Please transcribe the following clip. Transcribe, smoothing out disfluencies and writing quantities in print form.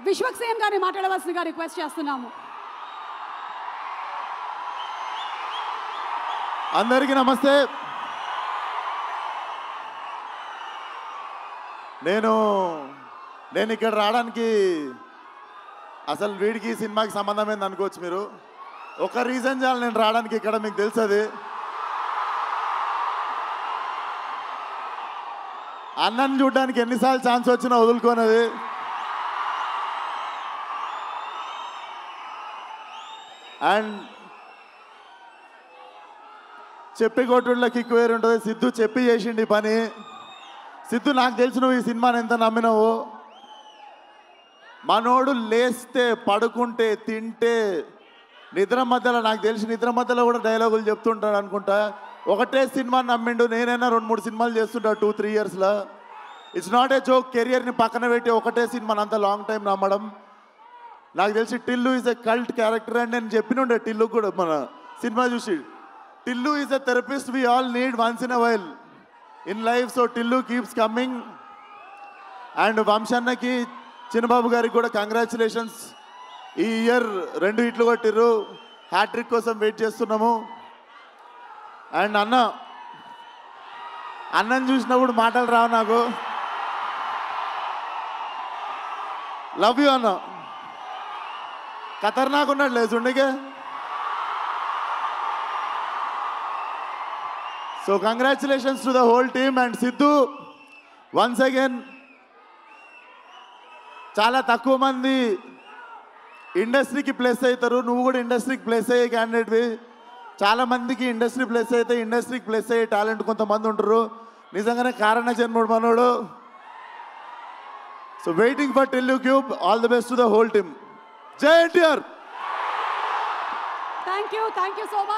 విశ్వక్సేన్ గారిని మాట్లాడవలసిందిగా రిక్వెస్ట్ చేస్తున్నాము. అందరికీ నమస్తే. నేను ఇక్కడ రావడానికి అసలు వీడికి సినిమాకి సంబంధం ఏంది అనుకోవచ్చు మీరు. ఒక రీజన్ చాలు నేను రావడానికి ఇక్కడ, మీకు తెలుసు అది. అన్నని చూడడానికి ఎన్నిసార్లు ఛాన్స్ వచ్చినా వదులుకోనది. అండ్ చెప్పి కొట్టుళ్ళ కిక్ వేరు ఉంటుంది. సిద్ధు చెప్పి చేసిండి పని. సిద్ధు నాకు తెలిసి నువ్వు ఈ సినిమాని ఎంత నమ్మినావు. మనోడు లేస్తే పడుకుంటే తింటే నిద్ర మధ్యలో, నాకు తెలిసి నిద్ర మధ్యలో కూడా డైలాగులు చెప్తుంటాడు అనుకుంటా. ఒకటే సినిమా నమ్మిండు. నేనైనా 2-3 సినిమాలు చేస్తుంటా 2-3 ఇయర్స్లో. It's not a joke. కెరియర్ని పక్కన పెట్టి ఒకటే సినిమాని అంత లాంగ్ టైం నమ్మడం. నాకు తెలిసి Tillu is a cult character అని నేను చెప్పినుండే టిల్లు కూడా మన సినిమా చూసి. Tillu is a therapist we all need once in a while in life. So Tillu keeps coming. And వంశన్నకి, చిన్నబాబు గారికి కూడా కంగ్రాచులేషన్స్. ఈ ఇయర్ 2 హిట్లు కొట్టిర్రు. హ్యాట్రిక్ కోసం వెయిట్ చేస్తున్నాము. అండ్ అన్నని చూసినప్పుడు మాటలు రావు నాకు. లవ్ యూ అన్న. ఖతర్నాక్ ఉన్నాడు లేదు ఉండికే. So congratulations to the whole team. And Siddhu once again, చాలా తక్కువ మంది ఇండస్ట్రీకి ప్లేస్ అవుతారు. నువ్వు కూడా ఇండస్ట్రీకి ప్లేస్ అయ్యే క్యాండిడేట్వి. చాలామందికి ఇండస్ట్రీ ప్లేస్ అయితే ఇండస్ట్రీకి ప్లేస్ అయ్యే టాలెంట్ కొంతమంది ఉంటారు. నిజంగానే కారణ జన్ముడు మనోడు. So waiting for Tillu cube. All the best to the whole team. జై NTR. Thank you so much.